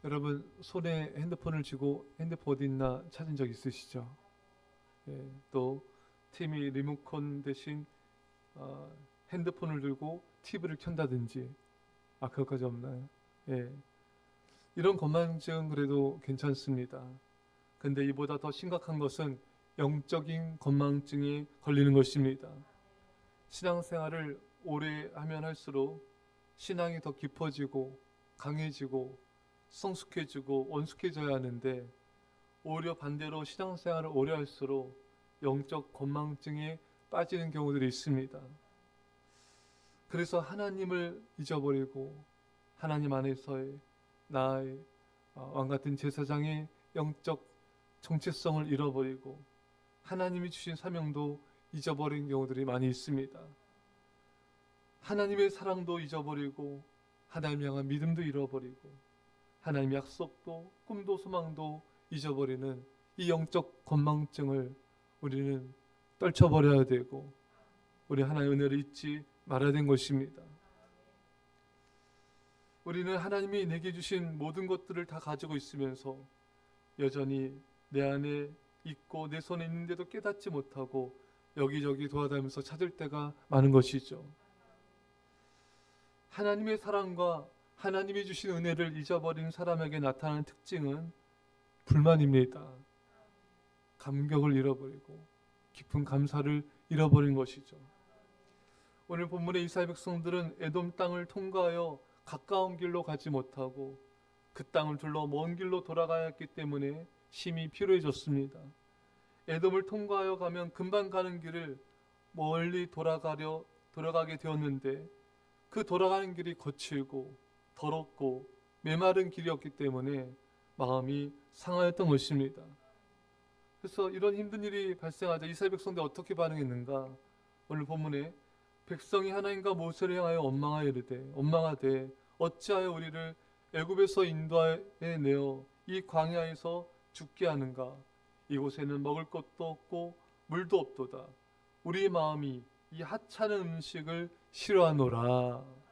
여러분 손에 핸드폰을 쥐고 핸드폰 어디 있나 찾은 적 있으시죠? 예, 또 TV 리모컨 대신 어, 핸드폰을 들고 TV를 켠다든지 그것까지 없나요? 예, 이런 건망증 그래도 괜찮습니다. 근데 이보다 더 심각한 것은 영적인 건망증에 걸리는 것입니다. 신앙생활을 오래 하면 할수록 신앙이 더 깊어지고 강해지고 성숙해지고 원숙해져야 하는데 오히려 반대로 신앙생활을 오래 할수록 영적 건망증에 빠지는 경우들이 있습니다. 그래서 하나님을 잊어버리고 하나님 안에서의 나의 왕같은 제사장의 영적 정체성을 잃어버리고 하나님이 주신 사명도 잊어버린 경우들이 많이 있습니다. 하나님의 사랑도 잊어버리고 하나님 향한 믿음도 잃어버리고 하나님의 약속도 꿈도 소망도 잊어버리는 이 영적 건망증을 우리는 떨쳐버려야 되고 우리 하나님의 은혜를 잊지 말아야 되는 것입니다. 우리는 하나님이 내게 주신 모든 것들을 다 가지고 있으면서 여전히 내 안에 있고 내 손에 있는데도 깨닫지 못하고 여기저기 돌아다니면서 찾을 때가 많은 것이죠. 하나님의 사랑과 하나님이 주신 은혜를 잊어버린 사람에게 나타나는 특징은 불만입니다. 감격을 잃어버리고 깊은 감사를 잃어버린 것이죠. 오늘 본문의 이스라엘 백성들은 에돔 땅을 통과하여 가까운 길로 가지 못하고 그 땅을 둘러 먼 길로 돌아가야 했기 때문에 심히 피로해졌습니다. 에돔을 통과하여 가면 금방 가는 길을 멀리 돌아가게 되었는데 그 돌아가는 길이 거칠고 더럽고 메마른 길이었기 때문에 마음이 상하였던 것입니다. 그래서 이런 힘든 일이 발생하자 이스라엘 백성들이 어떻게 반응했는가? 오늘 본문에 백성이 하나님과 모세를 향하여 원망하되 어찌하여 우리를 애굽에서 인도하여 내어 이 광야에서 죽게 하는가? 이곳에는 먹을 것도 없고 물도 없도다. 우리 마음이 이 하찮은 음식을 싫어하노라.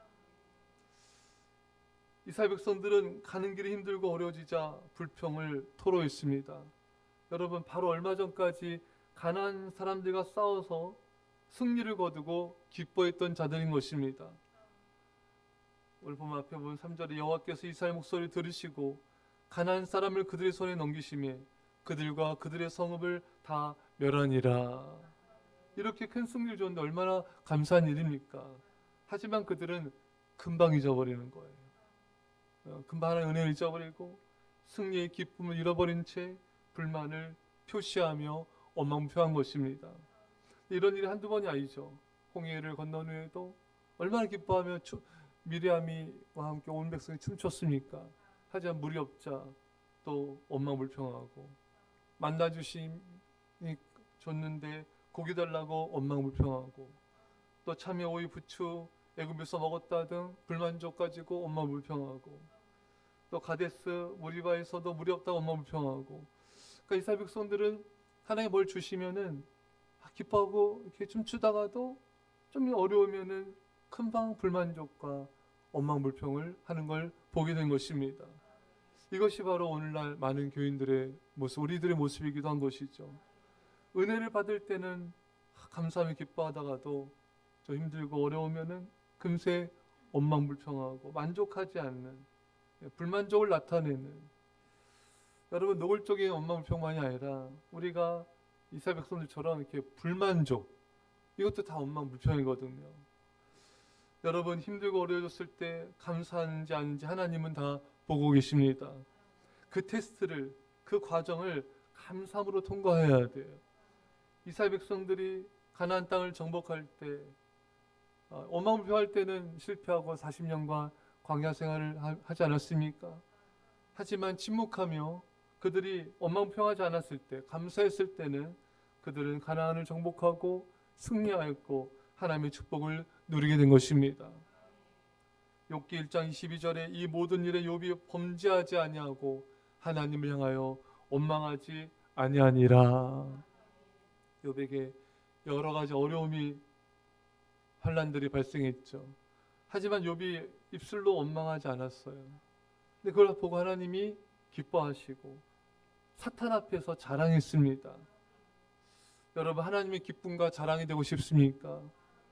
이스라엘 백성들은 가는 길이 힘들고 어려워지자 불평을 토로했습니다. 여러분 바로 얼마 전까지 가나안 사람들과 싸워서 승리를 거두고 기뻐했던 자들인 것입니다. 오늘 보면 앞에 보면 3절에 여호와께서 이스라엘 목소리를 들으시고 가나안 사람을 그들의 손에 넘기시며 그들과 그들의 성읍을 다 멸하니라. 이렇게 큰 승리를 줬는데 얼마나 감사한 일입니까? 하지만 그들은 금방 잊어버리는 거예요. 금방 하나님의 은혜를 잊어버리고 승리의 기쁨을 잃어버린 채 불만을 표시하며 원망표한 것입니다. 이런 일이 한두 번이 아니죠. 홍해를 건넌 후에도 얼마나 기뻐하며 미리암이와 함께 온 백성이 춤췄습니까? 하지만 물이 없자 또 원망불평하고 만나 주심이 줬는데 고기 달라고 원망불평하고 또 참외 오이 부추 애굽에서 먹었다 등 불만족 가지고 원망불평하고 또 가데스 무리바에서도 물이 없다고 원망불평하고 그러니까 이스라엘 백성들은 하나님이 뭘 주시면은 기뻐하고 이렇게 춤추다가도 좀 어려우면은 금방 불만족과 원망불평을 하는 걸 보게 된 것입니다. 이것이 바로 오늘날 많은 교인들의 모습, 우리들의 모습이기도 한 것이죠. 은혜를 받을 때는 감사하며 기뻐하다가도 좀 힘들고 어려우면은 금세 원망불평하고 만족하지 않는 불만족을 나타내는 여러분 노골적인 원망불평만이 아니라 우리가 이스라엘 백성들처럼 이렇게 불만족 이것도 다 원망불평이거든요. 여러분 힘들고 어려워졌을 때 감사하는지 아닌지 하나님은 다 보고 계십니다. 그 테스트를 그 과정을 감사함으로 통과해야 돼요. 이스라엘 백성들이 가나안 땅을 정복할 때 원망불평할 때는 실패하고 40년간 광야 생활을 하지 않았습니까? 하지만 침묵하며 그들이 원망평하지 않았을 때 감사했을 때는 그들은 가나안을 정복하고 승리하였고 하나님의 축복을 누리게 된 것입니다. 욥기 1장 22절에 이 모든 일에 욥이 범죄하지 아니하고 하나님을 향하여 원망하지 아니하니라. 욥에게 여러 가지 어려움이 환난들이 발생했죠. 하지만 욥이 입술로 원망하지 않았어요. 근데 그걸 보고 하나님이 기뻐하시고 사탄 앞에서 자랑했습니다. 여러분, 하나님의 기쁨과 자랑이 되고 싶습니까?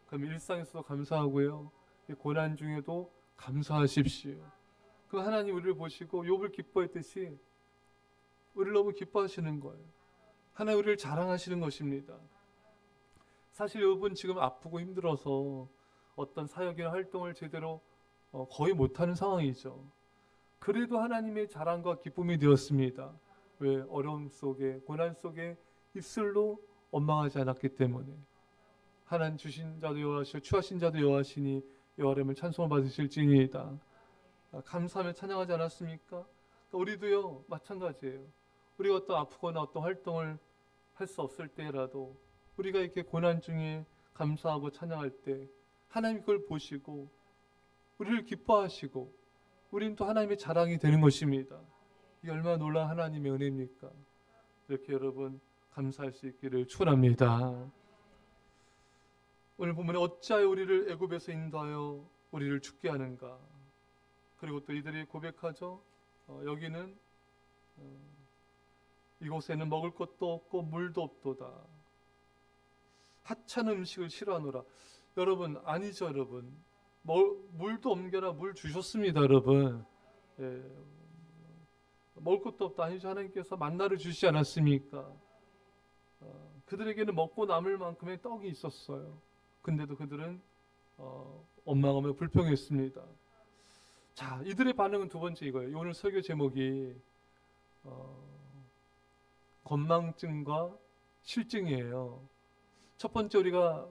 그럼 일상에서도 감사하고요, 고난 중에도 감사하십시오. 그 하나님 우리를 보시고 욥을 기뻐했듯이 우리를 너무 기뻐하시는 거예요. 하나님 우리를 자랑하시는 것입니다. 사실 욥은 지금 아프고 힘들어서 어떤 사역이나 활동을 제대로 거의 못하는 상황이죠. 그래도 하나님의 자랑과 기쁨이 되었습니다. 왜? 어려움 속에, 고난 속에 입술로 원망하지 않았기 때문에. 하나님 주신 자도 여호와시오 취하신 자도 여호와시니 여호와를 찬송을 받으실지니이다. 감사하며 찬양하지 않았습니까? 그러니까 우리도요 마찬가지예요. 우리가 어떤 아프거나 어떤 활동을 할 수 없을 때라도 우리가 이렇게 고난 중에 감사하고 찬양할 때 하나님 그걸 보시고 우리를 기뻐하시고 우리는 또 하나님의 자랑이 되는 것입니다. 이게 얼마나 놀라운 하나님의 은혜입니까? 이렇게 여러분 감사할 수 있기를 축원합니다. 오늘 본문에 어찌하여 우리를 애굽에서 인도하여 우리를 죽게 하는가? 그리고 또 이들이 고백하죠. 여기는 이곳에는 먹을 것도 없고 물도 없도다. 하찮은 음식을 싫어하노라. 여러분, 아니죠 여러분. 물도 없게나 물 주셨습니다 여러분. 예, 먹을 것도 없다 아니죠. 하나님께서 만나를 주시지 않았습니까? 그들에게는 먹고 남을 만큼의 떡이 있었어요. 근데도 그들은 원망하며 불평했습니다. 자, 이들의 반응은 두 번째 이거예요. 오늘 설교 제목이 건망증과 실증이에요. 첫 번째 우리가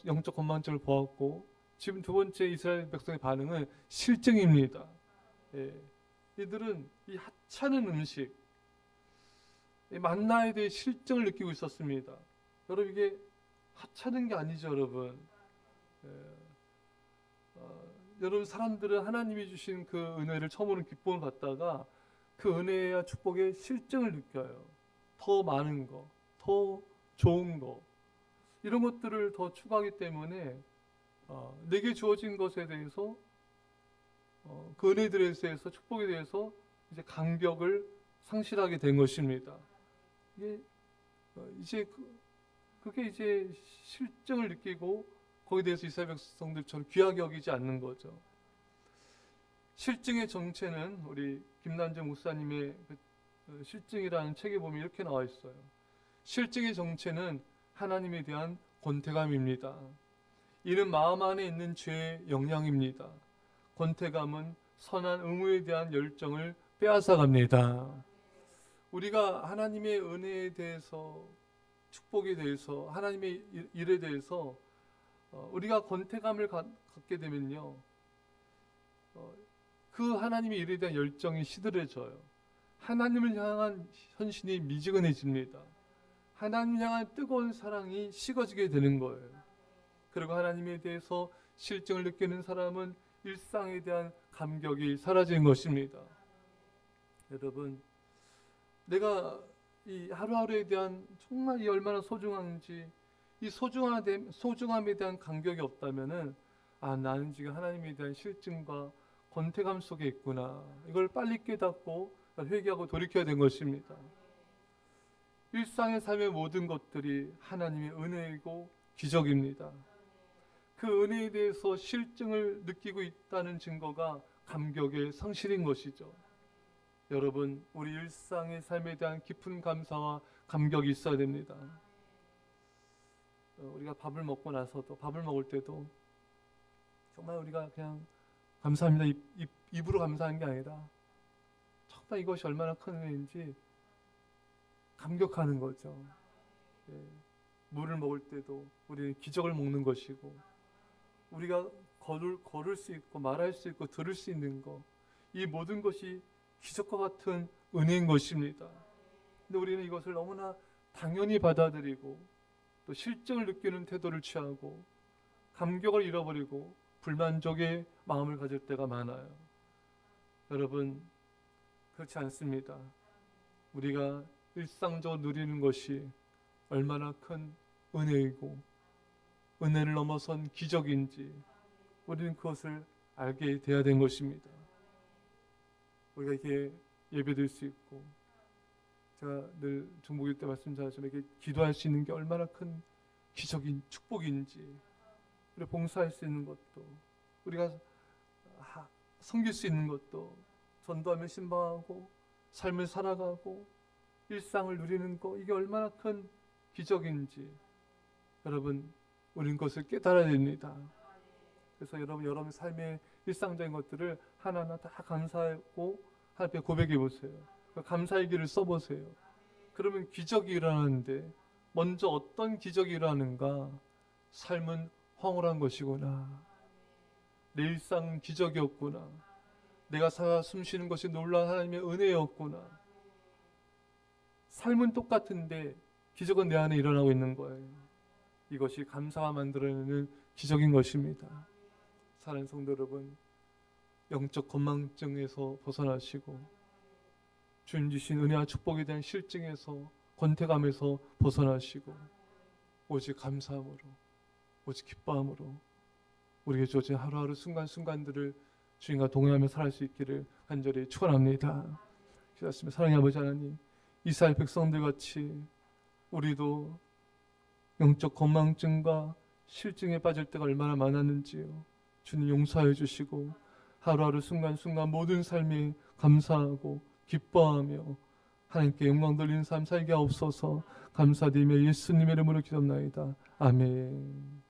영적 건망증을 보았고, 지금 두 번째 이스라엘 백성의 반응은 실증입니다. 예. 이들은 이 하찮은 음식, 만나에 대해 실증을 느끼고 있었습니다. 여러분, 이게 하찮은 게 아니죠 여러분. 예. 여러분, 사람들은 하나님이 주신 그 은혜를 처음으로 기쁨을 받다가 그 은혜와 축복의 실증을 느껴요. 더 많은 거, 더 좋은 거, 이런 것들을 더 추구하기 때문에 내게 주어진 것에 대해서 그 은혜들에 대해서 축복에 대해서 이제 감격을 상실하게 된 것입니다. 이제 그게 이제 실증을 느끼고 거기에 대해서 이스라엘 백성들처럼 귀하게 여기지 않는 거죠. 실증의 정체는 우리 김난정 목사님의 실증이라는 책에 보면 이렇게 나와 있어요. 실증의 정체는 하나님에 대한 권태감입니다. 이는 마음 안에 있는 죄의 영향입니다. 권태감은 선한 의무에 대한 열정을 빼앗아갑니다. 우리가 하나님의 은혜에 대해서, 축복에 대해서, 하나님의 일에 대해서 우리가 권태감을 갖게 되면요, 그 하나님의 일에 대한 열정이 시들해져요. 하나님을 향한 헌신이 미지근해집니다. 하나님을 향한 뜨거운 사랑이 식어지게 되는 거예요. 그리고 하나님에 대해서 실증을 느끼는 사람은 일상에 대한 감격이 사라지는 것입니다. 여러분, 내가 이 하루하루에 대한 정말 이 얼마나 소중한지, 이 소중함에 대한 감격이 없다면은 나는 지금 하나님에 대한 실증과 권태감 속에 있구나. 이걸 빨리 깨닫고 회개하고 돌이켜야 된 것입니다. 일상의 삶의 모든 것들이 하나님의 은혜이고 기적입니다. 그 은혜에 대해서 실증을 느끼고 있다는 증거가 감격의 상실인 것이죠. 여러분, 우리 일상의 삶에 대한 깊은 감사와 감격이 있어야 됩니다. 우리가 밥을 먹고 나서도, 밥을 먹을 때도 정말 우리가 그냥 감사합니다 입으로 감사하는 게 아니라 정말 이것이 얼마나 큰 은혜인지 감격하는 거죠. 예, 물을 먹을 때도 우리는 기적을 먹는 것이고, 우리가 걸을 수 있고 말할 수 있고 들을 수 있는 것, 이 모든 것이 기적과 같은 은혜인 것입니다. 근데 우리는 이것을 너무나 당연히 받아들이고 또 실증을 느끼는 태도를 취하고 감격을 잃어버리고 불만족의 마음을 가질 때가 많아요. 여러분, 그렇지 않습니다. 우리가 일상적으로 누리는 것이 얼마나 큰 은혜이고 은혜를 넘어선 기적인지 우리는 그것을 알게 돼야 된 것입니다. 우리가 이게 예배드릴 수 있고, 제가 늘 중보기 때 말씀드렸지만 이게 기도할 수 있는 게 얼마나 큰 기적인 축복인지, 우리 봉사할 수 있는 것도, 우리가 섬길 수 있는 것도, 전도하며 신방하고 삶을 살아가고 일상을 누리는 거, 이게 얼마나 큰 기적인지 여러분 우리는 그것을 깨달아야 됩니다. 그래서 여러분 삶의 일상적인 것들을 하나하나 다 감사하고 하나님께 고백해 보세요. 감사일기를 써보세요. 그러면 기적이 일어나는데 먼저 어떤 기적이 일어나는가? 삶은 황홀한 것이구나. 내 일상은 기적이었구나. 내가 살아 숨쉬는 것이 놀라운 하나님의 은혜였구나. 삶은 똑같은데 기적은 내 안에 일어나고 있는 거예요. 이것이 감사가 만들어내는 기적인 것입니다. 사랑하는 성도 여러분, 영적 건망증에서 벗어나시고 주님 주신 은혜와 축복에 대한 실증에서, 권태감에서 벗어나시고 오직 감사함으로, 오직 기뻐함으로 우리에게 주어진 하루하루 순간순간들을 주님과 동행하며 살아갈 수 있기를 간절히 축원합니다. 기도하시며 사랑의 아버지 하나님, 이스라엘 백성들 같이 우리도 영적 건망증과 실증에 빠질 때가 얼마나 많았는지요. 주님 용서해 주시고 하루하루 순간순간 모든 삶에 감사하고 기뻐하며 하나님께 영광 돌리는 삶 살게 하옵소서. 감사드리며 예수님의 이름으로 기도합나이다. 아멘.